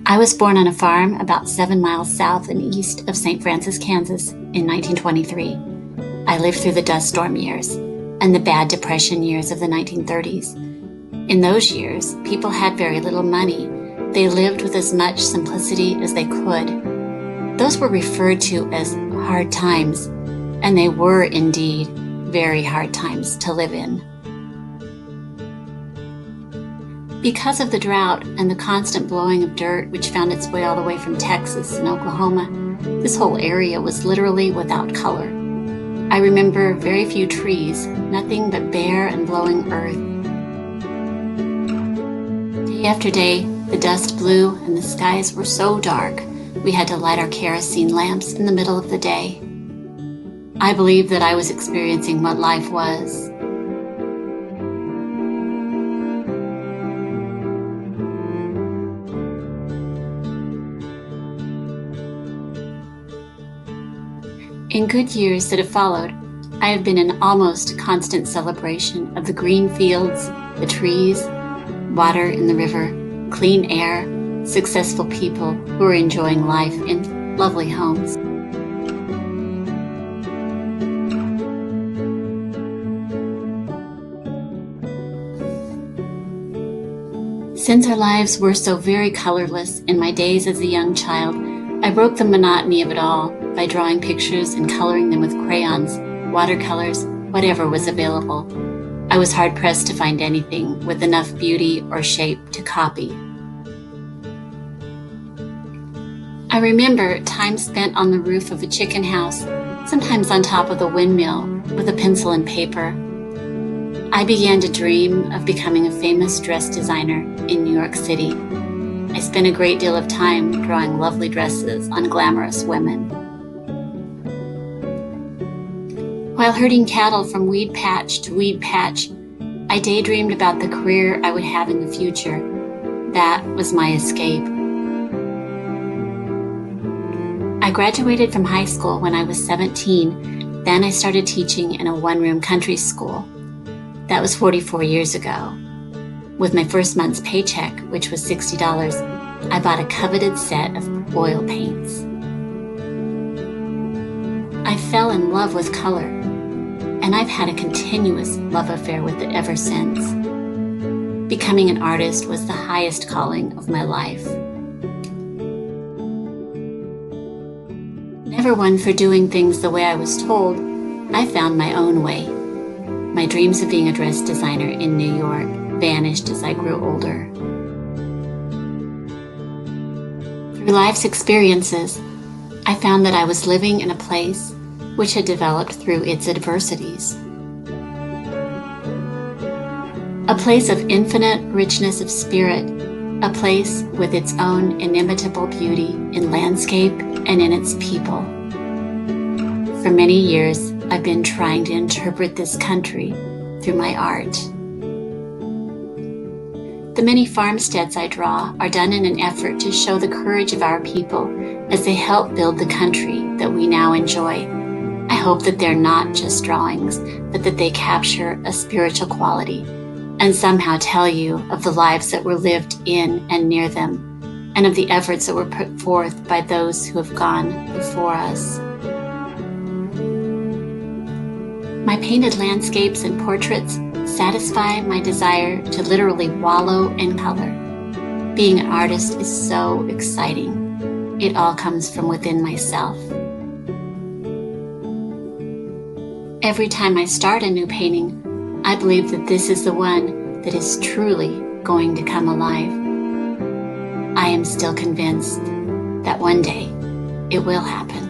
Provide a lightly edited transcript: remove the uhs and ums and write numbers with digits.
I was born on a farm about 7 miles south and east of St. Francis, Kansas in 1923. I lived through the dust storm years and the bad depression years of the 1930s. In those years, people had very little money. They lived with as much simplicity as they could. Those were referred to as hard times, and they were indeed very hard times to live in. Because of the drought and the constant blowing of dirt, which found its way all the way from Texas and Oklahoma, this whole area was literally without color. I remember very few trees, nothing but bare and blowing earth. Day after day, the dust blew and the skies were so dark, we had to light our kerosene lamps in the middle of the day. I believed that I was experiencing what life was. In good years that have followed, I have been an almost constant celebration of the green fields, the trees, water in the river, clean air, successful people who are enjoying life in lovely homes. Since our lives were so very colorless in my days as a young child, I broke the monotony of it all by drawing pictures and coloring them with crayons, watercolors, whatever was available. I was hard-pressed to find anything with enough beauty or shape to copy. I remember time spent on the roof of a chicken house, sometimes on top of the windmill with a pencil and paper. I began to dream of becoming a famous dress designer in New York City. I spent a great deal of time drawing lovely dresses on glamorous women. While herding cattle from weed patch to weed patch, I daydreamed about the career I would have in the future. That was my escape. I graduated from high school when I was 17. Then I started teaching in a one-room country school. That was 44 years ago. With my first month's paycheck, which was $60, I bought a coveted set of oil paints. I fell in love with color, and I've had a continuous love affair with it ever since. Becoming an artist was the highest calling of my life. Never one for doing things the way I was told, I found my own way. My dreams of being a dress designer in New York vanished as I grew older. Through life's experiences, I found that I was living in a place which had developed through its adversities. A place of infinite richness of spirit, a place with its own inimitable beauty in landscape and in its people. For many years, I've been trying to interpret this country through my art. The many farmsteads I draw are done in an effort to show the courage of our people as they help build the country that we now enjoy. I hope that they're not just drawings, but that they capture a spiritual quality and somehow tell you of the lives that were lived in and near them, and of the efforts that were put forth by those who have gone before us. My painted landscapes and portraits satisfy my desire to literally wallow in color. Being an artist is so exciting. It all comes from within myself. Every time I start a new painting, I believe that this is the one that is truly going to come alive. I am still convinced that one day it will happen.